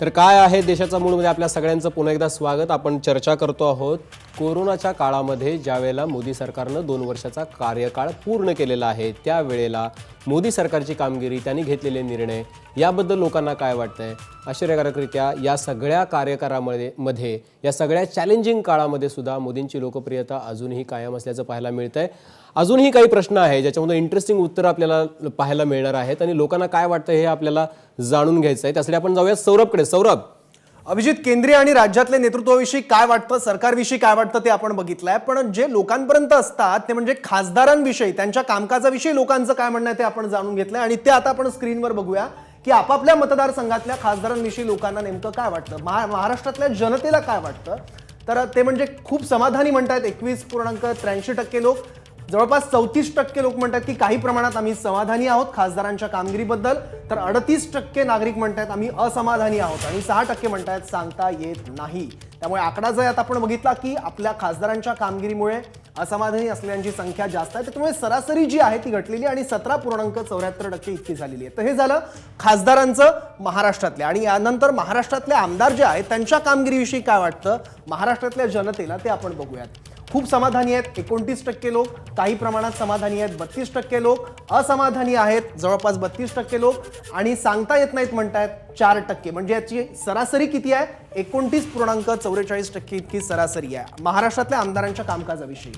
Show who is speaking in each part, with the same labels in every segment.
Speaker 1: तर काय आहे देशाचा मूडमध्ये आपल्या सगळ्यांचं पुन्हा एकदा स्वागत। आपण चर्चा करतो आहोत कोरोनाच्या काळामध्ये ज्यावेळेला मोदी सरकारने 2 वर्षाचा कार्यकाळ पूर्ण केलेला आहे त्यावेळेला मोदी सरकारची कामगिरी त्यांनी घेतलेले निर्णय याबद्दल लोकांना काय वाटतंय। आश्चर्यकारकरित्या या सगळ्या कार्यकाळामध्ये या सगळ्या चॅलेंजिंग काळामध्ये सुद्धा मोदींची लोकप्रियता अजूनही कायम असल्याचं पाहायला मिळतंय। अजूनही काही प्रश्न आहे ज्याच्यामध्ये इंटरेस्टिंग उत्तर आपल्याला पाहायला मिळणार आहेत आणि लोकांना काय वाटतं हे आपल्याला जाणून घ्यायचं आहे। त्यासाठी आपण जाऊया सौरभकडे। सौरभ,
Speaker 2: अभिजित, केंद्रीय आणि राज्यातल्या नेतृत्वाविषयी काय वाटतं, सरकारविषयी काय वाटतं ते आपण बघितलंय, पण जे लोकांपर्यंत असतात ते म्हणजे खासदारांविषयी, त्यांच्या कामकाजाविषयी लोकांचं काय म्हणणं आहे ते आपण जाणून घेतलंय आणि ते आता आपण स्क्रीनवर बघूया की आपापल्या मतदारसंघातल्या खासदारांविषयी लोकांना नेमकं काय वाटतं, महाराष्ट्रातल्या जनतेला काय वाटतं। तर ते म्हणजे खूप समाधानी म्हणतात 21.83% लोक, जवळपास 34% लोक म्हणतात की काही प्रमाणात आम्ही समाधानी आहोत खासदारांच्या कामगिरीबद्दल, तर 38% नागरिक म्हणतात आम्ही असमाधानी आहोत आणि 6% म्हणतात सांगता येत नाही। त्यामुळे आकडा जर आता आपण बघितला की आपल्या खासदारांच्या कामगिरीमुळे असमाधानी असलेल्यांची संख्या जास्त आहे, त्यामुळे सरासरी जी आहे ती घटलेली आणि 17.74% इतकी झालेली आहे। तर हे झालं खासदारांचं महाराष्ट्रातल्या, आणि यानंतर महाराष्ट्रातले आमदार जे आहेत त्यांच्या कामगिरीविषयी काय वाटतं महाराष्ट्रातल्या जनतेला ते आपण बघूयात। खूप समाधानी आहेत 29% लोक, काही प्रमाणात समाधानी आहेत 32% लोक, असमाधानी आहेत जवळपास 32% लोक आणि सांगता येत नाहीत म्हणतायत 4%। म्हणजे याची सरासरी किती आहे 29.44% इतकी सरासरी आहे महाराष्ट्रातल्या आमदारांच्या कामकाजाविषयी।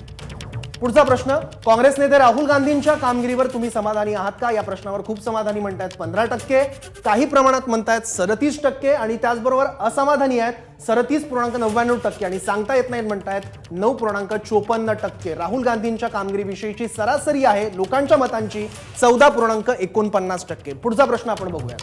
Speaker 2: पुढचा प्रश्न, काँग्रेस नेते राहुल गांधींच्या कामगिरीवर तुम्ही समाधानी आहात का, या प्रश्नावर खूप समाधानी म्हणतायत 15%, काही प्रमाणात म्हणतायत 37% आणि त्याचबरोबर असमाधानी आहेत 37.99% आणि सांगता येत नाहीत म्हणतायत 9.54%। राहुल गांधींच्या कामगिरीविषयीची सरासरी आहे लोकांच्या मतांची 14.49%। पुढचा प्रश्न आपण बघूया।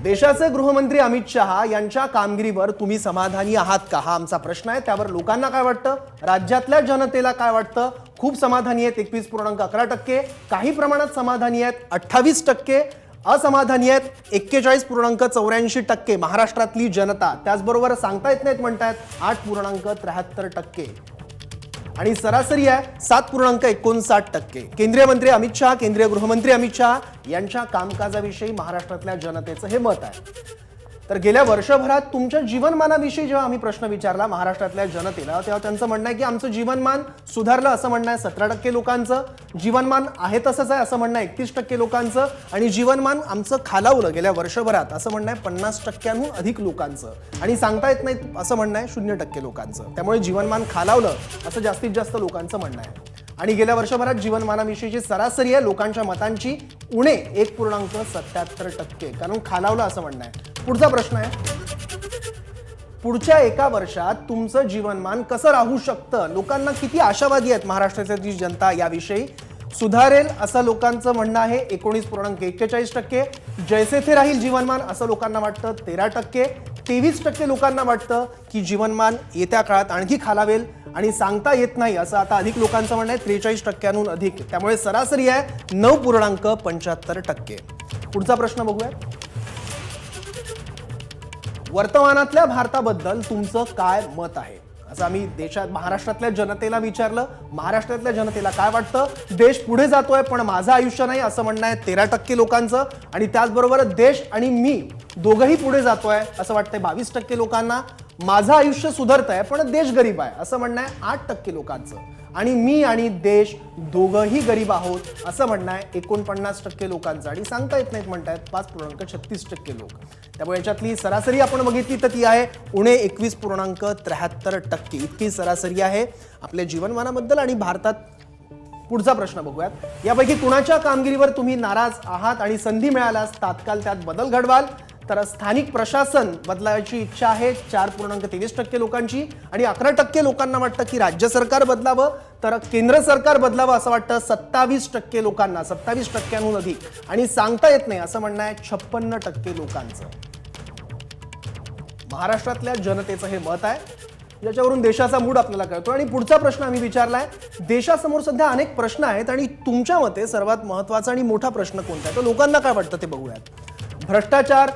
Speaker 2: देशाचे गृहमंत्री अमित शहा यांच्या कामगिरीवर तुम्ही समाधानी आहात का, हा आमचा प्रश्न आहे। त्यावर लोकांना काय वाटतं, राज्यातल्या जनतेला काय वाटतं। खूप समाधानी आहेत 21.11%, काही प्रमाणात समाधानी आहेत 28%, असमाधानी आहेत 41.84%। महाराष्ट्रातली जनता, त्याचबरोबर सांगता येत नाहीत म्हणतायत 8.73% आणि सरासरी आहे 7.59%। केंद्रीय मंत्री अमित शहा, केंद्रीय गृहमंत्री अमित शहा यांच्या कामकाजाविषयी महाराष्ट्रातल्या जनतेचं हे मत आहे। तर गेल्या वर्षभरात तुमच्या जीवनमानाविषयी जेव्हा आम्ही प्रश्न विचारला महाराष्ट्रातल्या जनतेला, तेव्हा त्यांचं म्हणणं आहे की आमचं जीवनमान सुधारलं असं म्हणणं आहे 17% लोकांचं, जीवनमान आहे तसंच आहे असं म्हणणं आहे 31% लोकांचं आणि जीवनमान आमचं खालावलं गेल्या वर्षभरात असं म्हणणं आहे 50%हून अधिक लोकांचं आणि सांगता येत नाही असं म्हणणं आहे 0% लोकांचं। त्यामुळे जीवनमान खालावलं असं जास्तीत जास्त लोकांचं म्हणणं आहे आणि गेल्या वर्षभरात जीवनमानाविषयीची सरासरी आहे लोकांच्या मतांची उणे 1.77%, कारण खालावलं असं म्हणणं आहे। पुढचा प्रश्न आहे, पुढच्या एका वर्षात तुमचं जीवनमान कसं राहू शकतं, लोकांना किती आशावादी आहेत महाराष्ट्राची जनता याविषयी। सुधारेल असं लोकांचं म्हणणं आहे 19.41%, जैसे थे राहील जीवनमान असं लोकांना वाटतं 13%, 23% लोकांना वाटतं की जीवनमान येत्या काळात आणखी खालावेल आणि सांगता येत नाही असं आता अधिक लोकांचं म्हणणं आहे 43%हून अधिक। त्यामुळे सरासरी आहे 9.75%। पुढचा प्रश्न बघूया, वर्तमानातल्या भारताबद्दल तुमचं काय मत आहे असं आम्ही देशात महाराष्ट्रातल्या जनतेला विचारलं। महाराष्ट्रातल्या जनतेला काय वाटतं, देश पुढे जातोय पण माझं आयुष्य नाही असं म्हणणं आहे 13% लोकांचं आणि त्याचबरोबर देश आणि मी दोघंही पुढे जातोय असं वाटतंय 22% लोकांना, माझं आयुष्य सुधारतंय पण देश गरीब आहे असं म्हणणं आहे 8% लोकांचं आणि मी आणि देश दोघंही गरीब आहोत असं म्हणणं आहे 49% लोकांचं आणि सांगता येत नाहीत म्हणतायत 5.36% लोक। त्यामुळे याच्यातली सरासरी आपण बघितली तर ती आहे उणे 21.73% इतकी सरासरी आहे आपल्या जीवनमानाबद्दल आणि भारतात। पुढचा प्रश्न बघूयात, यापैकी कुणाच्या कामगिरीवर तुम्ही नाराज आहात आणि संधी मिळाल्यास तात्काळ त्यात बदल घडवाल। तर स्थानिक प्रशासन बदलायची इच्छा आहे 4.23% लोकांची आणि 11% लोकांना वाटतं की राज्य सरकार बदलावं, तर केंद्र सरकार बदलावं असं वाटतं 27% लोकांना, 27%हून अधिक आणि सांगता येत नाही असं म्हणणं आहे 56% लोकांचं। महाराष्ट्रातल्या जनतेचं हे मत आहे, ज्याच्यावरून देशाचा मूड आपल्याला कळतो। आणि पुढचा प्रश्न आम्ही विचारलाय, देशासमोर सध्या अनेक प्रश्न आहेत आणि तुमच्या मते सर्वात महत्त्वाचा आणि मोठा प्रश्न कोणता आहे, तर लोकांना काय वाटतं ते बघूयात। भ्रष्टाचार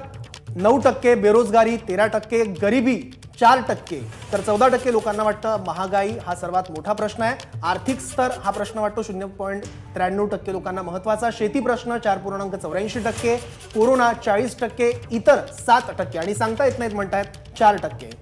Speaker 2: 9%, बेरोजगारी 13%, गरिबी 4%, तर 14% लोकांना वाटतं महागाई हा सर्वात मोठा प्रश्न आहे. आर्थिक स्तर हा प्रश्न वाटतो 0.93% लोकांना महत्वाचा. शेती प्रश्न 4.84%, कोरोना 40%, इतर 7% आणि सांगता येत नाहीत म्हणतायत 4%.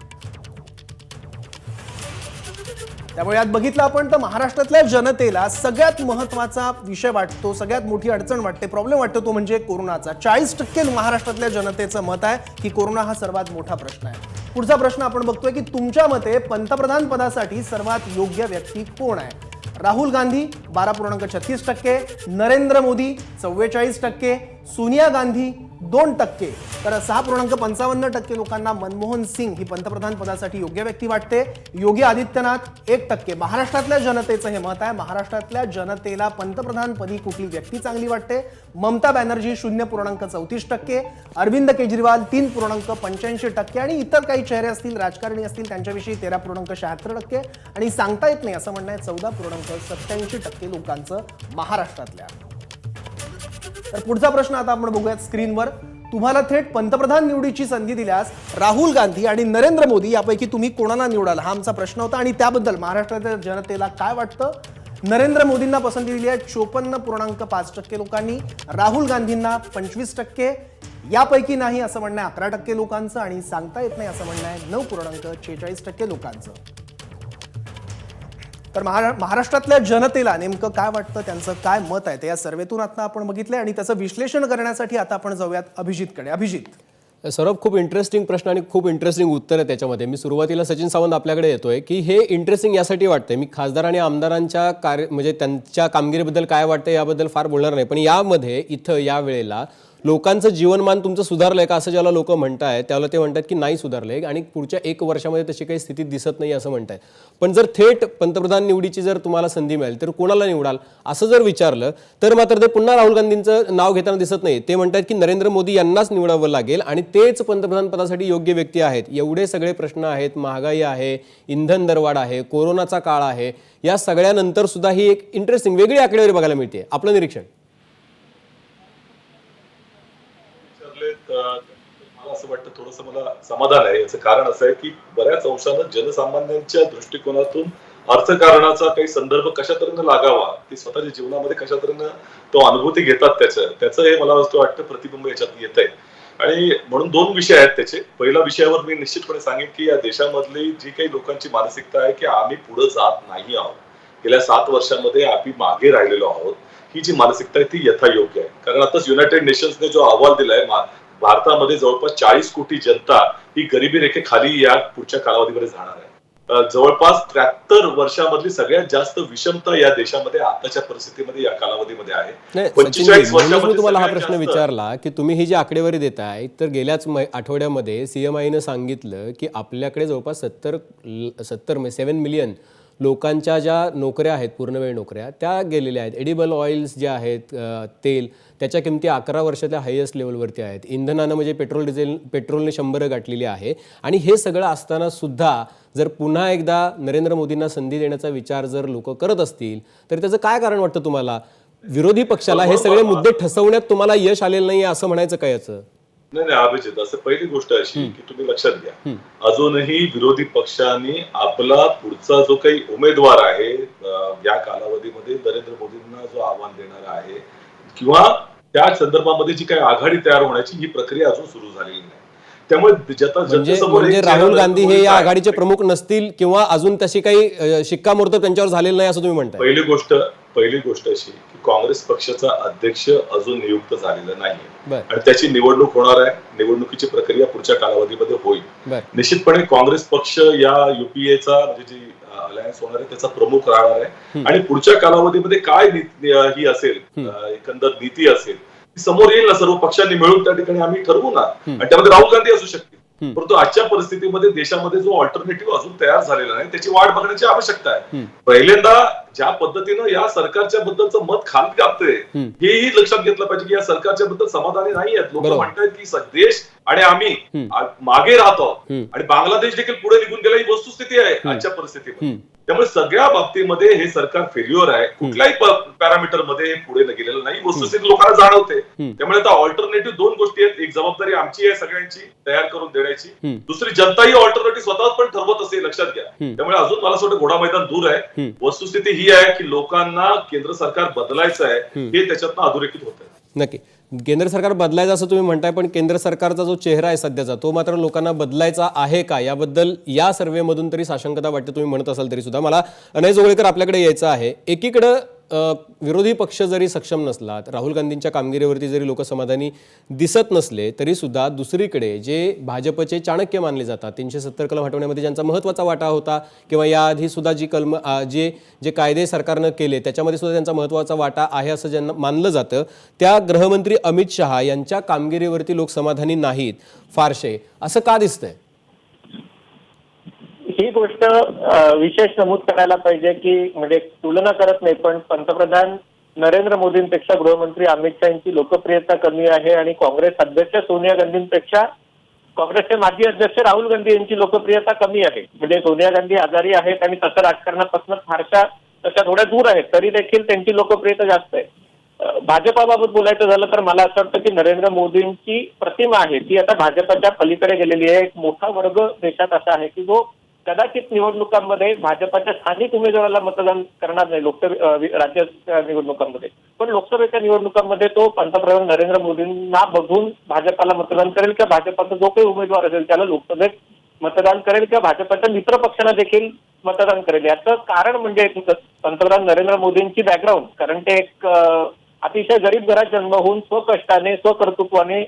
Speaker 2: त्यामुळे यात बघितलं आपण तर महाराष्ट्रातल्या जनतेला सगळ्यात महत्त्वाचा विषय वाटतो, सगळ्यात मोठी अडचण वाटते, प्रॉब्लेम वाटतो तो म्हणजे कोरोनाचा. 40% महाराष्ट्रातल्या जनतेचं मत आहे की कोरोना हा सर्वात मोठा प्रश्न आहे. पुढचा प्रश्न आपण बघतोय की तुमच्या मते पंतप्रधान पदासाठी सर्वात योग्य व्यक्ती कोण आहे? राहुल गांधी 12.36%, नरेंद्र मोदी 44%, सोनिया गांधी 2%, तर 6.55% लोकांना मनमोहन सिंग ही पंतप्रधान पदासाठी योग्य व्यक्ती वाटते. योगी आदित्यनाथ 1%. महाराष्ट्रातल्या जनतेचं हे मत आहे. महाराष्ट्रातल्या जनतेला पंतप्रधानपदी कुठली व्यक्ती चांगली वाटते? ममता बॅनर्जी 0.34%, अरविंद केजरीवाल 3.85% आणि इतर काही चेहरे असतील, राजकारणी असतील त्यांच्याविषयी 13.76% आणि सांगता येत नाही असं म्हणणं आहे 14.87% लोकांचं महाराष्ट्रातल्या. तर पुढचा प्रश्न आता आपण बघूयात स्क्रीनवर. तुम्हाला थेट पंतप्रधान निवडीची संधी दिल्यास राहुल गांधी आणि नरेंद्र मोदी यापैकी तुम्ही कोणाला निवडाल? हा आमचा प्रश्न होता आणि त्याबद्दल महाराष्ट्रातील जनतेला काय वाटतं? नरेंद्र मोदींना पसंती दिली आहे 54.5% लोकांनी, राहुल गांधींना 25%, यापैकी नाही असं म्हणणं आहे 11% लोकांचं आणि सांगता येत नाही असं म्हणणं आहे 9.46% लोकांचं. तर महाराष्ट्रातल्या जनतेला नेमकं काय वाटतं, त्यांचं काय मत आहे ते या सर्वेतून आता आपण बघितलंय आणि त्याचं विश्लेषण करण्यासाठी आता आपण जाऊयात अभिजितकडे. अभिजित,
Speaker 1: सौरभ, खूप इंटरेस्टिंग प्रश्न आणि खूप इंटरेस्टिंग उत्तर आहे त्याच्यामध्ये. मी सुरुवातीला सचिन सावंत आपल्याकडे येतोय की हे इंटरेस्टिंग यासाठी वाटतंय, मी खासदार आणि आमदारांच्या कार्य म्हणजे त्यांच्या कामगिरीबद्दल काय वाटतं याबद्दल फार बोलणार नाही, पण यामध्ये इथं या वेळेला लोकांचं जीवनमान तुमचं सुधारलंय का असं ज्याला लोक म्हणतायत त्याला ते म्हणतात की नाही सुधारलंय आणि पुढच्या 1 वर्षामध्ये तशी काही स्थिती दिसत नाही असं म्हणतायत. पण जर थेट पंतप्रधान निवडीची जर तुम्हाला संधी मिळेल तर कोणाला निवडाल असं जर विचारलं तर मात्र ते पुन्हा राहुल गांधींचं नाव घेताना दिसत नाही. ते म्हणतात की नरेंद्र मोदी यांनाच निवडावं लागेल आणि तेच पंतप्रधान पदासाठी योग्य व्यक्ती आहेत. एवढे सगळे प्रश्न आहेत, महागाई आहे, इंधन दरवाढ आहे, कोरोनाचा काळ आहे, या सगळ्यानंतर सुद्धा ही एक इंटरेस्टिंग वेगळी आकडेवारी बघायला मिळते. आपलं निरीक्षण?
Speaker 3: मला असं वाटतं थोडंसं मला समाधान आहे. याचं कारण असं आहे की बऱ्याच अंशानं जनसामान्यांच्या दृष्टिकोनातून अर्थकारणाचा काही संदर्भ कशा तऱ्हेनं लागावा, ती स्वतःच्या जीवनामध्ये कशा तऱ्हेनं तो अनुभूती घेतात त्याचं हे मला वाटतं प्रतिबिंब याच्यात येत आहे. आणि म्हणून 2 विषय आहेत त्याचे. पहिल्या विषयावर मी निश्चितपणे सांगेन की या देशामधली जी काही लोकांची मानसिकता आहे की आम्ही पुढे जात नाही आहोत, गेल्या 7 वर्षांमध्ये आम्ही मागे राहिलेलो आहोत, ही जी मानसिकता आहे ती यथायोग्य आहे. कारण आताच युनायटेड नेशन्सने जो अहवाल दिलाय, भारतामध्ये जवळपास 40 कोटी जनता ही गरिबी रेखेखाली या पुढच्या कालावधीमध्ये जाणार आहे. जवळपास 73 वर्षामधली सगळ्यात जास्त विषमता या देशामध्ये आताच्या परिस्थितीमध्ये या कालावधीमध्ये आहे.
Speaker 1: 45 वर्षामध्ये तुम्हाला हा प्रश्न विचारला की तुम्ही ही जी आकडेवारी देताय, तर गेल्याच आठवड्यामध्ये सीएमआयनं सांगितलं की आपल्याकडे जवळपास 7 मिलियन लोकांच्या ज्या नोकऱ्या आहेत, पूर्णवेळ नोकऱ्या, त्या गेलेल्या आहेत. एडिबल ऑइल्स जे आहेत, तेल, त्याच्या किमती 11 वर्षातल्या हायेस्ट लेवलवरती आहेत. इंधनानं म्हणजे पेट्रोलने 100 गाठलेली आहे. आणि हे सगळं असताना सुद्धा जर पुन्हा एकदा नरेंद्र मोदींना संधी देण्याचा विचार जर लोक करत असतील तर त्याचं काय कारण वाटतं तुम्हाला? विरोधी पक्षाला हे सगळे मुद्दे ठसवण्यात तुम्हाला यश आलेलं नाही असं म्हणायचं काय याचं?
Speaker 3: नाही, अभिजित, असं पहिली गोष्ट अशी की तुम्ही लक्षात घ्या, अजूनही विरोधी पक्षांनी आपला पुढचा जो काही उमेदवार आहे या कालावधीमध्ये नरेंद्र मोदींना जो आव्हान देणारा आहे किंवा त्या संदर्भामध्ये जी काही आघाडी तयार होण्याची ही प्रक्रिया अजून सुरू झालेली नाही. त्यामुळे
Speaker 1: म्हणजे राहुल गांधी हे या आघाडीचे प्रमुख नसतील किंवा अजून तशी काही शिक्कामोर्तब त्यांच्यावर झालेलं नाही असं तुम्ही म्हणताय?
Speaker 3: पहिली गोष्ट अशी की काँग्रेस पक्षाचा अध्यक्ष अजून नियुक्त झालेला नाही आणि त्याची निवडणूक होणार आहे. निवडणुकीची प्रक्रिया पुढच्या कालावधीमध्ये होईल. निश्चितपणे काँग्रेस पक्ष या युपीएचा म्हणजे जी अलायन्स होणार आहे त्याचा प्रमुख राहणार आहे आणि पुढच्या कालावधीमध्ये काय ही असेल, एकंदर नीती असेल, समोर येईल ना, सर्व पक्षांनी मिळून त्या ठिकाणी आम्ही ठरवू ना. आणि त्यामध्ये राहुल गांधी असू शकतील. परंतु आजच्या परिस्थितीमध्ये देशामध्ये जो अल्टरनेटिव्ह अजून तयार झालेला नाही त्याची वाट बघण्याची आवश्यकता आहे. पहिल्यांदा ज्या पद्धतीनं या सरकारच्या बद्दलचं मत खाली कापतंय हेही लक्षात घेतलं पाहिजे की या सरकारच्या बद्दल समाधानी नाही आहेत लोक.
Speaker 1: बरोबर.
Speaker 3: म्हणतात की देश आणि आम्ही मागे राहतो आणि बांगलादेश देखील पुढे निघून गेला, ही वस्तुस्थिती आहे आजच्या परिस्थितीमध्ये. त्यामुळे सगळ्या बाबतीमध्ये हे सरकार फेल्युअर आहे. कुठल्याही पॅरामीटर मध्ये पुढे न गेलेलं नाही, वस्तुस्थिती लोकांना जाणवते. त्यामुळे आता ऑल्टरनेटिव्ह दोन गोष्टी आहेत. एक जबाबदारी आमची आहे सगळ्यांची तयार करून देण्याची, दुसरी जनता ही ऑल्टरनेटिव्ह स्वतः पण ठरवत असते, लक्षात घ्या. त्यामुळे अजून मला असं वाटतं घोडा मैदान दूर आहे. वस्तुस्थिती ही आहे की लोकांना केंद्र सरकार बदलायचं आहे, हे त्याच्यातनं अधोरेखित होत आहे.
Speaker 1: नक्की केंद्र सरकार बदलायचं असं तुम्ही म्हणताय, पण केंद्र सरकारचा जो चेहरा आहे सध्याचा तो मात्र लोकांना बदलायचा आहे का, याबद्दल या सर्व्हेमधून तरी साशंकता वाटते. तुम्ही म्हणत असाल तरी सुद्धा मला अनय जोगळेकर आपल्याकडे यायचं आहे. एकीकडं विरोधी पक्ष जरी सक्षम नसला, राहुल गांधींच्या कामगिरीवरती जरी लोक समाधानी दिसत नसले तरी सुद्धा दुसरीकडे जे भाजपचे चाणक्य मानले जातात, 370 कलम हटवण्यामध्ये ज्यांचा महत्त्वाचा वाटा होता किंवा याआधी सुद्धा जी कलम जे कायदे सरकारनं केले त्याच्यामध्ये सुद्धा त्यांचा महत्त्वाचा वाटा आहे असं ज्यांना मानलं जातं, त्या गृहमंत्री अमित शहा यांच्या कामगिरीवरती लोक समाधानी नाहीत फारसे. असं का दिसतंय?
Speaker 4: ही गोष्ट विशेष नमूद करायला पाहिजे की म्हणजे तुलना करत नाही, पण पंतप्रधान नरेंद्र मोदींपेक्षा गृहमंत्री अमित शहा यांची लोकप्रियता कमी आहे आणि काँग्रेस अध्यक्ष सोनिया गांधींपेक्षा काँग्रेसचे माजी अध्यक्ष राहुल गांधी यांची लोकप्रियता कमी आहे. म्हणजे सोनिया गांधी आजारी आहेत आणि तसं राजकारणापासून फारशा तशा थोड्या दूर आहेत, तरी देखील त्यांची लोकप्रियता जास्त आहे. भाजपाबाबत बोलायचं झालं तर मला असं वाटतं की नरेंद्र मोदींची प्रतिमा आहे ती आता भाजपाच्या पलीकडे गेलेली आहे. एक मोठा वर्ग देशात असा आहे की जो कदाचित निवडणुकांमध्ये भाजपाच्या स्थानिक उमेदवाराला मतदान करणार नाही राज्य निवडणुकांमध्ये, पण लोकसभेच्या निवडणुकांमध्ये तो पंतप्रधान नरेंद्र मोदींना बघून भाजपाला मतदान करेल किंवा भाजपाचा जो काही उमेदवार असेल त्याला लोकसभेत मतदान करेल किंवा भाजपाच्या मित्र पक्षांना देखील मतदान करेल. याचं कारण म्हणजे पंतप्रधान नरेंद्र मोदींची बॅकग्राऊंड, कारण ते एक अतिशय गरीब घरात जन्म होऊन स्वकष्टाने स्वकर्तृत्वाने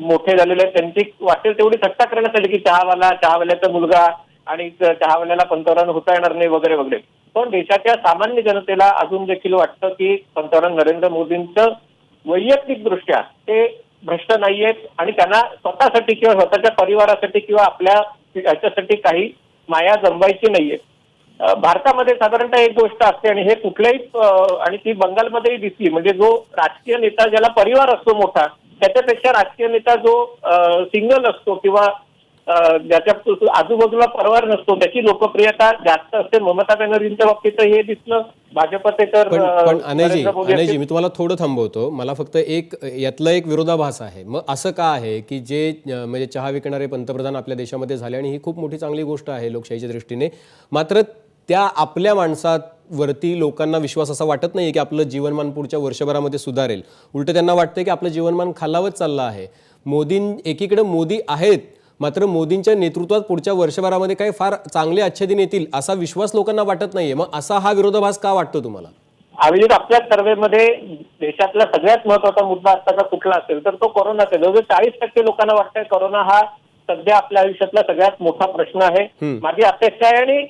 Speaker 4: मोठे झालेले. त्यांची वाटेल तेवढी थट्टा करण्यासाठी की चहावाल्याचा मुलगा आणि चहावाल्याला पंतप्रधान होता येणार नाही वगैरे वगैरे, पण देशाच्या सामान्य जनतेला अजून देखील वाटतं की पंतप्रधान नरेंद्र मोदींचं वैयक्तिक दृष्ट्या ते भ्रष्ट नाहीयेत आणि त्यांना स्वतःसाठी किंवा स्वतःच्या परिवारासाठी किंवा आपल्या याच्यासाठी काही माया जमवायची नाहीये. भारतामध्ये साधारणतः एक गोष्ट असते आणि हे कुठल्याही आणि ती बंगालमध्येही दिसली, म्हणजे जो राजकीय नेता ज्याला परिवार असतो मोठा, त्याच्यापेक्षा राजकीय नेता जो सिंगल असतो किंवा ज्याच्या आजूबाजूला परिवार नसतो त्याची लोकप्रियता जास्त असते. ममता बॅनर्जींच्या बाबतीत हे दिसलं, भाजपचे तर
Speaker 1: पण अनयजी मी तुम्हाला थोडं थांबवतो. मला फक्त यातला एक विरोधाभास आहे. मग असं का आहे की जे म्हणजे चहा विकणारे पंतप्रधान आपल्या देशामध्ये झाले आणि ही खूप मोठी चांगली गोष्ट आहे लोकशाहीच्या दृष्टीने, मात्र त्या आपल्या माणसावरती लोकांना विश्वास असा वाटत नाही की आपलं जीवनमान पुढच्या वर्षभरामध्ये सुधारेल. उलट त्यांना वाटतं की आपलं जीवनमान खालावत चाललं आहे. एकीकडे मोदी आहेत, मात्र मोदींच्या नेतृत्वात पुढच्या वर्षभरामध्ये काही फार चांगले अच्छे दिन येतील असा विश्वास लोकांना वाटत नाहीये. मग असा हा विरोधाभास का वाटतो तुम्हाला?
Speaker 4: अभिजित, आपल्या सर्व्हेमध्ये देशातला सगळ्यात महत्वाचा मुद्दा असताना कुठला असेल तर तो कोरोनाचा. जवळजवळ 40% लोकांना वाटतंय कोरोना हा सध्या आपल्या आयुष्यातला सगळ्यात मोठा प्रश्न आहे. माझी अपेक्षा आहे आणि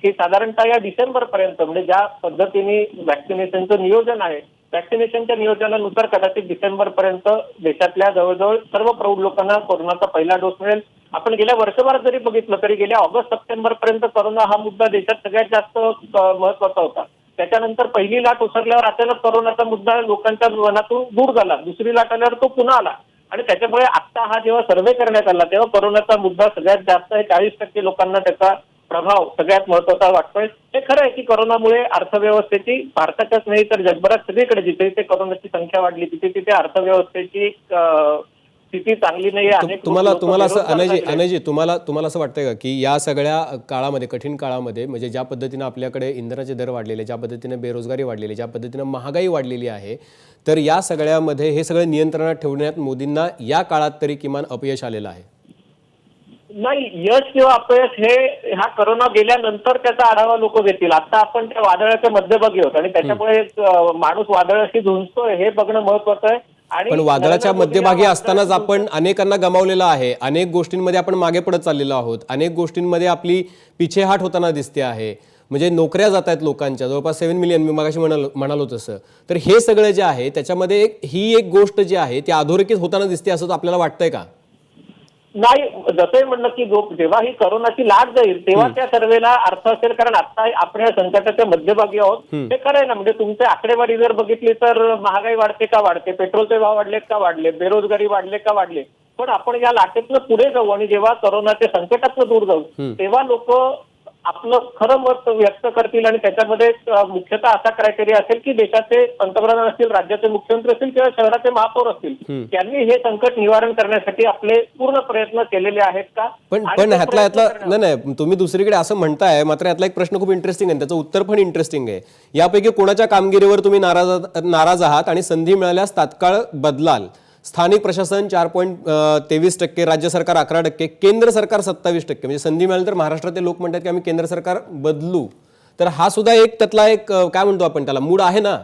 Speaker 4: की साधारणतः या डिसेंबर पर्यंत म्हणजे ज्या पद्धतीने व्हॅक्सिनेशनचं नियोजन आहे, व्हॅक्सिनेशनच्या नियोजनानुसार कदाचित डिसेंबर पर्यंत देशातल्या जवळजवळ सर्व प्रौढ लोकांना कोरोनाचा पहिला डोस मिळेल. आपण गेल्या वर्षभरात जरी बघितलं तरी गेल्या ऑगस्ट सप्टेंबर पर्यंत कोरोना हा मुद्दा देशात सगळ्यात जास्त महत्वाचा होता. त्याच्यानंतर पहिली लाट उसरल्यावर अचानक कोरोनाचा मुद्दा लोकांच्या मनातून दूर झाला. दुसरी लाट आल्यावर तो पुन्हा आला आणि त्याच्यामुळे आता हा जेव्हा सर्व्हे करण्यात आला तेव्हा कोरोनाचा मुद्दा सगळ्यात जास्त आहे. 40% लोकांना त्याचा प्रभाव सगळ्यात महत्वाचा वाटतोय. हे खरं आहे की कोरोनामुळे अर्थव्यवस्थेची भारताच्याच नाही तर जगभरात सगळीकडे जिथे जिथे कोरोनाची संख्या वाढली तिथे तिथे अर्थव्यवस्थेची स्थिती चांगली नाही.
Speaker 1: तुम्हाला असं अनयजी तुम्हाला असं वाटतंय का की या सगळ्या काळामध्ये, कठीण काळामध्ये, म्हणजे ज्या पद्धतीनं आपल्याकडे इंधनाचे दर वाढलेले, ज्या पद्धतीने बेरोजगारी वाढलेली, ज्या पद्धतीनं महागाई वाढलेली आहे, तर या सगळ्यामध्ये हे सगळं नियंत्रणात ठेवण्यात मोदींना या काळात तरी किमान अपयश आलेलं आहे?
Speaker 4: नाही, यश किंवा अपयश हे हा कोरोना गेल्यानंतर त्याचा आढावा लोक घेतील. आता आपण त्या वादळाच्या मध्यभागी आहोत आणि त्याच्यामुळे माणूस वादळाशी झुंजतोय हे बघणं महत्वाचं आहे.
Speaker 1: पण वादळाच्या मध्यभागी असतानाच आपण अनेकांना गमावलेलं आहे. अनेक गोष्टींमध्ये आपण मागे पडत चाललेलो आहोत. अनेक गोष्टींमध्ये आपली पिछेहाट होताना दिसते आहे. म्हणजे नोकऱ्या जात आहेत लोकांच्या, जवळपास 7 मिलियन मी मागाशी म्हणालो तसं. तर हे सगळं जे आहे त्याच्यामध्ये ही एक गोष्ट जी आहे ती अधोरेखित होताना दिसते असं आपल्याला वाटतंय का?
Speaker 4: नाही, जसंही म्हणलं की जेव्हा ही करोनाची लाट जाईल तेव्हा त्या सर्वेला अर्थ असेल, कारण आता आपण या संकटाच्या मध्यभागी आहोत. ते खरं आहे ना, म्हणजे तुमची आकडेवारी जर बघितली तर महागाई वाढते का वाढते, पेट्रोलचे भाव वाढलेत का वाढले, बेरोजगारी वाढले का वाढले. पण आपण या लाटेतनं पुढे जाऊ आणि जेव्हा करोनाच्या संकटातनं दूर जाऊ तेव्हा लोक आपलं खरं मत व्यक्त करतील आणि त्याच्यामध्ये मुख्यतः असा क्रायटेरिया असेल की देशाचे पंतप्रधान असतील, राज्याचे मुख्यमंत्री असतील किंवा शहराचे महापौर असतील, त्यांनी हे संकट निवारण करण्यासाठी आपले पूर्ण प्रयत्न केलेले आहेत का.
Speaker 1: पण ह्यातला नाही, तुम्ही दुसरीकडे असं म्हणताय, मात्र यातला एक प्रश्न खूप इंटरेस्टिंग आहे, त्याचं उत्तर पण इंटरेस्टिंग आहे. यापैकी कोणाच्या कामगिरीवर तुम्ही नाराज आहात आणि संधी मिळाल्यास तात्काळ बदलाल? स्थानिक प्रशासन 4.23%, राज्य सरकार 11%, केंद्र सरकार 27%. म्हणजे संधी मिळाली तर महाराष्ट्रातले लोक म्हणतात की आम्ही केंद्र सरकार बदलू. तर हा सुद्धा एक त्यातला एक काय म्हणतो आपण त्याला, मूड आहे ना?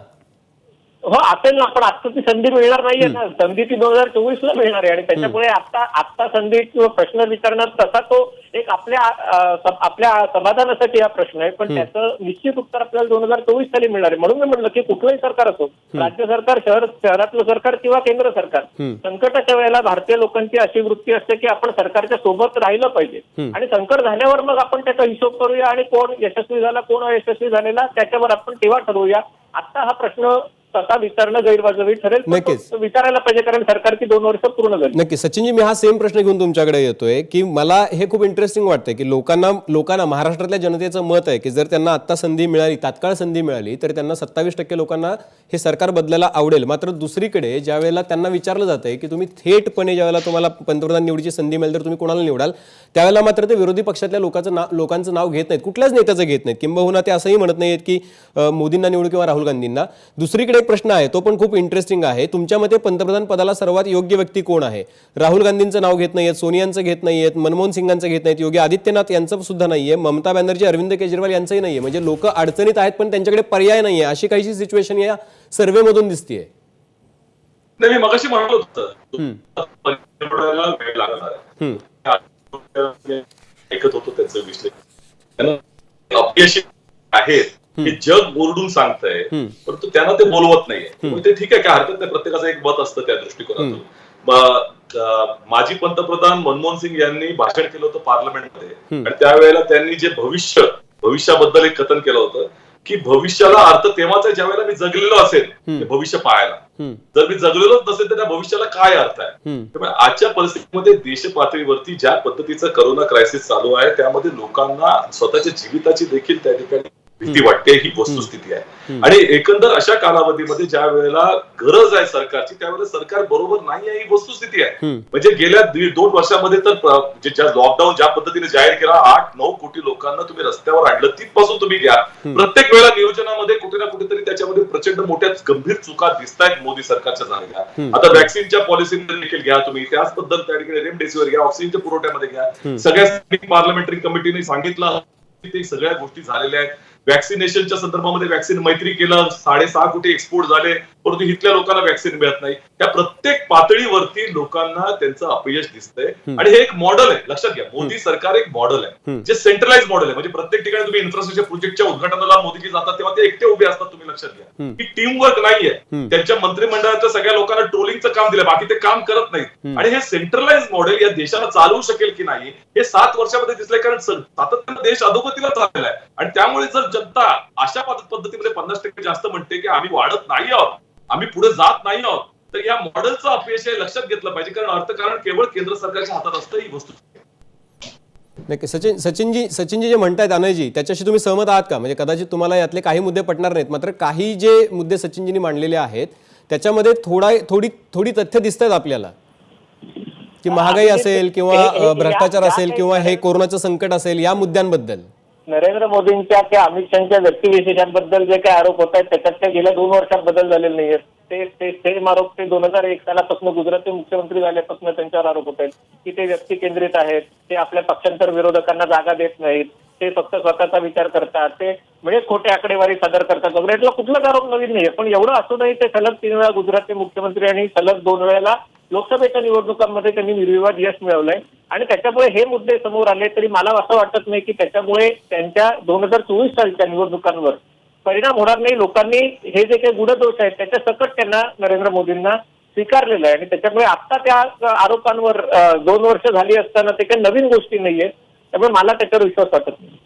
Speaker 4: हो, असेल ना, पण आता ती संधी मिळणार नाहीये ना. संधी ती 2024ला मिळणार आहे आणि त्याच्यामुळे आता संधी किंवा प्रश्न विचारणार तसा तो एक आपल्या समाधानासाठी हा प्रश्न आहे, पण त्याचं निश्चित उत्तर आपल्याला 2024 साली मिळणार आहे. म्हणून मी म्हणलं की कुठलंही सरकार असो, राज्य सरकार, शहरातलं सरकार किंवा केंद्र सरकार, संकटाच्या वेळेला भारतीय लोकांची अशी वृत्ती असते की आपण सरकारच्या सोबत राहिलं पाहिजे आणि संकट झाल्यावर मग आपण त्याचा हिशोब करूया आणि कोण यशस्वी झाला, कोण अयशस्वी झालेला त्याच्यावर आपण तेव्हा ठरवूया. आता हा प्रश्न तसा विचारणं गैरवाजवी ठरेल.
Speaker 1: नक्कीच
Speaker 4: विचारायला पाहिजे, कारण सरकारची 2 वर्ष पूर्ण झाली.
Speaker 1: नक्की सचिनजी, मी हा सेम प्रश्न घेऊन तुमच्याकडे येतोय की मला हे खूप इंटरेस्टिंग वाटतंय की लोकांना महाराष्ट्रातल्या जनतेचं मत आहे की जर त्यांना आता संधी मिळाली, तात्काळ संधी मिळाली, तर त्यांना 27% लोकांना हे सरकार बदलायला आवडेल. मात्र दुसरीकडे ज्या वेळेला त्यांना विचारलं जातंय की तुम्ही थेटपणे ज्यावेळेला तुम्हाला पंतप्रधान निवडीची संधी मिळेल तर तुम्ही कोणाला निवडाल, त्यावेळेला मात्र ते विरोधी पक्षातल्या लोकांचं नाव घेत नाहीत, कुठल्याच नेत्याचं घेत नाहीत, किंबहुना ते असंही म्हणत नाहीत की मोदींना निवडू किंवा राहुल गांधींना. दुसरीकडे एक प्रश्न आहे, तो पण खूप इंटरेस्टिंग आहे. तुमच्या मते पंतप्रधान पदाला सर्वात योग्य व्यक्ती कोण आहे? राहुल गांधींचं नाव घेत नाहीयेत, सोनियांचं घेत नाहीयेत, मनमोहन सिंगांचं घेत नाहीत, योगी आदित्यनाथ यांचं सुद्धा नाहीये, ममता बॅनर्जी, अरविंद केजरीवाल यांचंही नाहीये. म्हणजे लोक अडचणीत आहेत पण त्यांच्याकडे पर्याय नाहीये, अशी काहीशी सिच्युएशन या सर्व्हेमधून दिसतीये.
Speaker 3: नाही, मी मगाशी म्हणलं होतं वेळ लागणार आहे. ऐकत होतो त्यांचं विश्लेषण. अपयशी आहेत हे जग बोलून सांगतंय, परंतु त्यांना ते बोलवत नाहीये. ते ठीक आहे, काय हरकत नाही, प्रत्येकाचं एक मत असतं त्या दृष्टिकोनातून. माजी पंतप्रधान मनमोहन सिंग यांनी भाषण केलं होतं पार्लमेंटमध्ये आणि त्यावेळेला त्यांनी जे भविष्याबद्दल एक कथन केलं होतं की भविष्याला अर्थ तेव्हाच आहे ज्या वेळेला मी जगलेलो असेल भविष्य पाहायला. जर मी जगलेलोच नसेल तर त्या भविष्याला काय अर्थ आहे? त्यामुळे आजच्या परिस्थितीमध्ये देश पातळीवरती ज्या पद्धतीचं करोना क्रायसिस चालू आहे त्यामध्ये लोकांना स्वतःच्या जीविताची देखील त्या ठिकाणी भीती वाटते, ही वस्तुस्थिती आहे. आणि एकंदर अशा कालावधीमध्ये ज्या वेळेला गरज आहे सरकारची त्यावेळेला सरकार बरोबर नाही आहे, ही वस्तुस्थिती आहे. म्हणजे गेल्या 2 वर्षामध्ये तर लॉकडाऊन ज्या पद्धतीने जाहीर केला, 8-9 कोटी लोकांना तुम्ही रस्त्यावर आणलं, तिथपासून तुम्ही घ्या. प्रत्येक वेळेला नियोजनामध्ये कुठे ना कुठेतरी त्याच्यामध्ये प्रचंड मोठ्या गंभीर चुका दिसत आहेत मोदी सरकारच्या झालेल्या. आता वॅक्सिनच्या पॉलिसीमध्ये देखील घ्या तुम्ही, त्याचबद्दल त्या ठिकाणी रेमडेसिवीर घ्या, ऑक्सिजनच्या पुरवठ्यामध्ये घ्या. सगळ्या पार्लमेंटरी कमिटीने सांगितलं ते सगळ्या गोष्टी झालेल्या आहेत. वॅक्सिनेशनच्या संदर्भामध्ये वॅक्सिन मैत्री केलं, 6.5 कोटी एक्सपोर्ट झाले, परंतु इथल्या लोकांना वॅक्सिन मिळत नाही. त्या प्रत्येक पातळीवरती लोकांना त्यांचं अपयश दिसतंय. आणि हे एक मॉडेल आहे, लक्षात घ्या, मोदी सरकार एक मॉडेल आहे जे सेंट्रलाइज मॉडेल आहे. म्हणजे प्रत्येक ठिकाणी तुम्ही इन्फ्रास्ट्रक्चर प्रोजेक्टच्या उद्घाटनाला मोदीजी जातात तेव्हा ते एकटे उभे असतात, तुम्ही लक्षात घ्या. ही टीम वर्क नाहीये. त्यांच्या मंत्रिमंडळाच्या सगळ्या लोकांना ट्रोलिंगचं काम दिलं, बाकी ते काम करत नाहीत. आणि हे सेंट्रलाइज मॉडेल या देशाला चालवू शकेल की नाही हे 7 वर्षामध्ये दिसलंय, कारण सातत्यानं देश अधोगतीला चाललेला आहे. आणि त्यामुळे जर जनता अशा पद्धतीमध्ये 50% जास्त म्हणते की आम्ही वाढत नाही आहोत, आम्ही पुढे जात नाही आहोत, तर या मॉडेलचं अपयश हे लक्षात घेतलं पाहिजे, कारण अर्थकारण केवळ केंद्र सरकारच्या हातात असतं, ही वस्तू.
Speaker 1: नक्की. सचिनजी जे म्हणतायत अनयजी, त्याच्याशी तुम्ही सहमत आहात का? म्हणजे कदाचित तुम्हाला यातले काही मुद्दे पटणार नाहीत, मात्र काही जे मुद्दे सचिनजींनी मांडलेले आहेत त्याच्यामध्ये थोडी तथ्य दिसत आहेत आपल्याला, की महागाई असेल किंवा भ्रष्टाचार असेल किंवा हे कोरोनाचं संकट असेल, या मुद्द्यांबद्दल.
Speaker 4: नरेंद्र मोदींच्या किंवा अमित शहाच्या व्यक्तिविशेषांबद्दल जे काही आरोप होत आहेत त्याच्यात त्या गेल्या 2 वर्षात बदल झालेले नाहीये. ते सेम आरोप ते 2001 सालापासून गुजरातचे मुख्यमंत्री झाल्यापासून त्यांच्यावर आरोप होत आहेत की ते व्यक्ती केंद्रित आहेत, ते आपल्या पक्षांतर विरोधकांना जागा देत नाहीत, ते फक्त स्वतःचा विचार करतात, ते म्हणजे खोटे आकडेवारी सादर करतात वगैरे. यातला कुठलाच आरोप नवीन नाहीये. पण एवढं असूनही ते सलग 3 वेळा गुजरातचे मुख्यमंत्री आणि सलग 2 वेळेला लोकसभेच्या निवडणुकांमध्ये त्यांनी निर्विवाद यश मिळवलंय. आणि त्याच्यामुळे हे मुद्दे समोर आले तरी मला असं वाटत नाही की त्याच्यामुळे त्यांच्या 2024 सालच्या निवडणुकांवर परिणाम होणार नाही. लोकांनी हे जे काही गुणदोष आहेत त्याच्या सकट त्यांना नरेंद्र मोदींना स्वीकारलेलं आहे आणि त्याच्यामुळे आता त्या आरोपांवर 2 वर्ष झाली असताना ते काही नवीन गोष्टी नाहीये, त्यामुळे मला त्याच्यावर विश्वास वाटत नाही.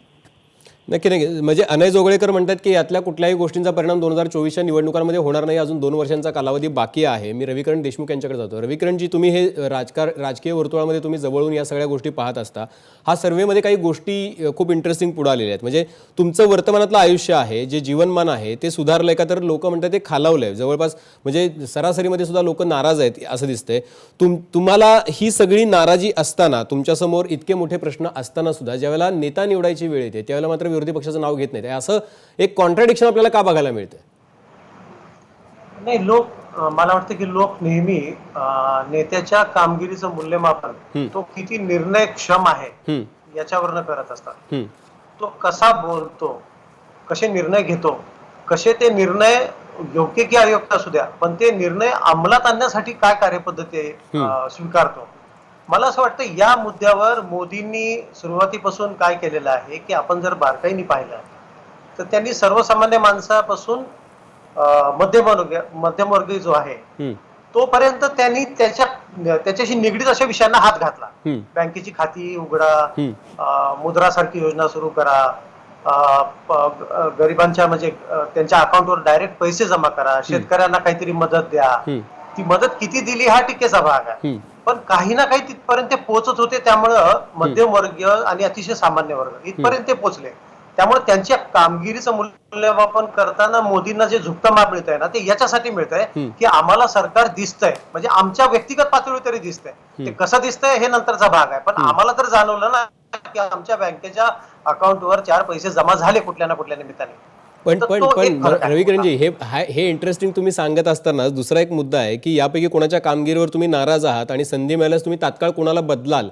Speaker 1: नक्की नक्की. म्हणजे अनय जोगळेकर म्हणतात की यातल्या कुठल्याही गोष्टींचा परिणाम 2024च्या निवडणुकांमध्ये होणार नाही, अजून 2 वर्षांचा कालावधी बाकी आहे. मी रविकिरण देशमुख यांच्याकडे जातो. रविकिरणजी, तुम्ही हे राजकीय वर्तुळामध्ये तुम्ही जवळून या सगळ्या गोष्टी पाहत असता. हा सर्व्हेमध्ये काही गोष्टी खूप इंटरेस्टिंग पुढे आलेल्या आहेत. म्हणजे तुमचं वर्तमानातलं आयुष्य आहे, जे जीवनमान आहे ते सुधारलंय का, तर लोक म्हणतात ते खालावलंय जवळपास. म्हणजे सरासरीमध्ये सुद्धा लोक नाराज आहेत असं दिसतंय. तुम्हाला ही सगळी नाराजी असताना, तुमच्यासमोर इतके मोठे प्रश्न असताना सुद्धा ज्यावेळेला नेता निवडायची वेळ येते त्यावेळेला मात्र विरोधी पक्षाचं नाव घेत नाही. असं एक कॉन्ट्राडिक्शन आपल्याला का बघायला मिळतं?
Speaker 5: नाही, मला वाटतं की लोक नेहमी नेत्याच्या कामगिरीचं मूल्यमापन तो किती निर्णयक्षम आहे याच्यावरनं करत असतात. तो कसा बोलतो, कसे निर्णय घेतो, कसे ते निर्णय योग्य की अयोग्य असू द्या, पण ते निर्णय अंमलात आणण्यासाठी काय कार्यपद्धती स्वीकारतो. मला असं वाटतं या मुद्द्यावर मोदींनी सुरुवातीपासून काय केलेलं आहे की आपण जर बारकाईने पाहिलं तर त्यांनी सर्वसामान्य माणसापासून मध्यमवर्गीय जो आहे तोपर्यंत त्यांनी त्याच्याशी निगडीत अशा विषयांना हात घातला. बँकेची खाती उघडा, मुद्रासारखी योजना सुरू करा, गरिबांच्या म्हणजे त्यांच्या अकाउंटवर डायरेक्ट पैसे जमा करा, शेतकऱ्यांना काहीतरी मदत द्या. ती मदत किती दिली हा टीकेचा भाग आहे, पण काही ना काही तिथपर्यंत ते पोहोचत होते. त्यामुळं मध्यमवर्गीय आणि अतिशय सामान्य वर्ग इथपर्यंत ते पोहोचले. त्यामुळे त्यांच्या कामगिरीचं मूल्यमापन करताना मोदींना जे झुकतं माप मिळत आहे ना, ते याच्यासाठी मिळत आहे की आम्हाला सरकार दिसतंय, म्हणजे आमच्या व्यक्तिगत पातळीवर तरी दिसतंय. ते कसं दिसतंय हे नंतरचा भाग आहे, पण आम्हाला तर जाणवलं ना की आमच्या बँकेच्या अकाउंटवर 4 पैसे जमा झाले कुठल्या ना कुठल्या निमित्ताने.
Speaker 1: पण रविकिरणजी, हे इंटरेस्टिंग तुम्ही सांगत असताना दुसरा एक मुद्दा आहे की यापैकी कोणाच्या कामगिरीवर तुम्ही नाराज आहात आणि संधी मिळाल्यास तुम्ही तात्काळ कोणाला बदलाल.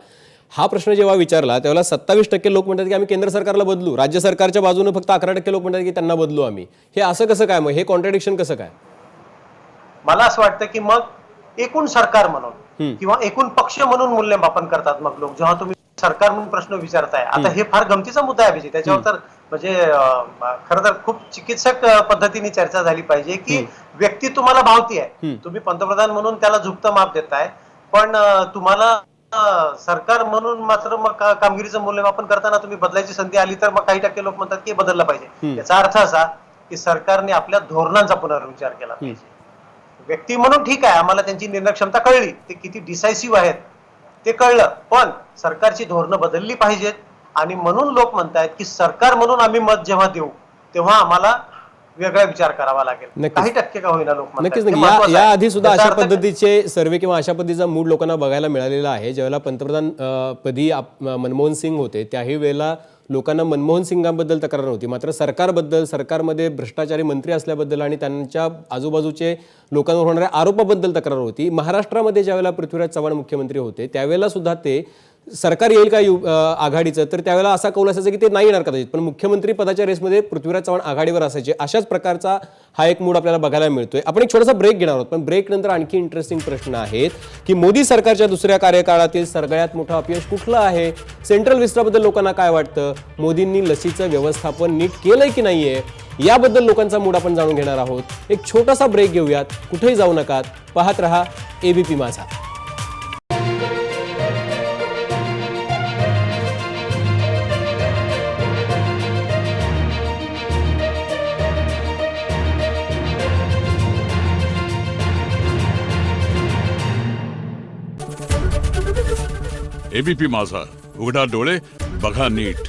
Speaker 1: हा प्रश्न जेव्हा विचारला तेव्हा 27% लोक म्हणतात की आम्ही केंद्र सरकारला बदलू, राज्य सरकारच्या बाजूने फक्त 11% लोक म्हणतात की त्यांना बदलू आम्ही. हे असं कसं काय? मग हे कॉन्ट्राडिक्शन कसं काय?
Speaker 5: मला असं वाटतं की मग एकूण सरकार म्हणून किंवा एकूण पक्ष म्हणून मूल्यमापन करतात मग लोक, जेव्हा तुम्ही सरकार म्हणून प्रश्न विचारताय. आता हे फार गमतीचा मुद्दा आहे विजय, त्याच्यावर तर म्हणजे खरं तर खूप चिकित्सक पद्धतीने चर्चा झाली पाहिजे की व्यक्ती तुम्हाला भावती आहे, तुम्ही पंतप्रधान म्हणून त्याला झुकतं माप देताय, पण तुम्हाला सरकार म्हणून मात्र मग कामगिरीचं मूल्यमापन करताना तुम्ही बदलायची संधी आली तर मग काही टक्के लोक म्हणतात की बदललं पाहिजे. याचा अर्थ असा की सरकारने आपल्या धोरणांचा पुनर्विचार केला पाहिजे. व्यक्ती म्हणून ठीक आहे, आम्हाला त्यांची निर्णय क्षमता कळली, ते किती डिसायसिव्ह आहेत ते कळलं, पण सरकारची धोरणं बदलली पाहिजेत. आणि म्हणून लोक म्हणतायत की सरकार म्हणून आम्ही मत जेव्हा देऊ तेव्हा आम्हाला वेगळा विचार करावा लागेल. काही टक्के का होईना लोक
Speaker 1: नक्कीच. या आधी सुद्धा अशा पद्धतीचे सर्वे किंवा अशा पद्धतीचा मूड लोकांना बघायला मिळालेला आहे. ज्यावेळेला पंतप्रधान पदी मनमोहन सिंग होते त्याही वेळेला लोकांना मनमोहन सिंगांबद्दल तक्रार नव्हती, मात्र सरकारबद्दल, सरकारमध्ये भ्रष्टाचारी मंत्री असल्याबद्दल आणि त्यांच्या आजूबाजूचे लोकांवर होणाऱ्या आरोपाबद्दल तक्रार होती. महाराष्ट्रामध्ये ज्यावेळेला पृथ्वीराज चव्हाण मुख्यमंत्री होते त्यावेळेला सुद्धा ते सरकार येईल का आघाडीचं, तर त्यावेळेला असा कौल असायचा की ते नाही येणार कदाचित, पण मुख्यमंत्री पदाच्या रेसमध्ये पृथ्वीराज चव्हाण आघाडीवर असायचे. अशाच प्रकारचा हा एक मूड आपल्याला बघायला मिळतोय. आपण एक छोटासा ब्रेक घेणार आहोत, पण ब्रेक नंतर आणखी इंटरेस्टिंग प्रश्न आहेत की मोदी सरकारच्या दुसऱ्या कार्यकाळातील सगळ्यात मोठं अपयश कुठलं आहे, सेंट्रल विस्ताराबद्दल लोकांना काय वाटतं, मोदींनी लसीचं व्यवस्थापन नीट केलंय की नाहीये, याबद्दल लोकांचा मूड आपण जाणून घेणार आहोत. एक छोटासा ब्रेक घेऊयात, कुठेही जाऊ नका, पाहत रहा एबीपी माझा.
Speaker 6: एबीपी माझा, उघडा डोळे बघा नीट.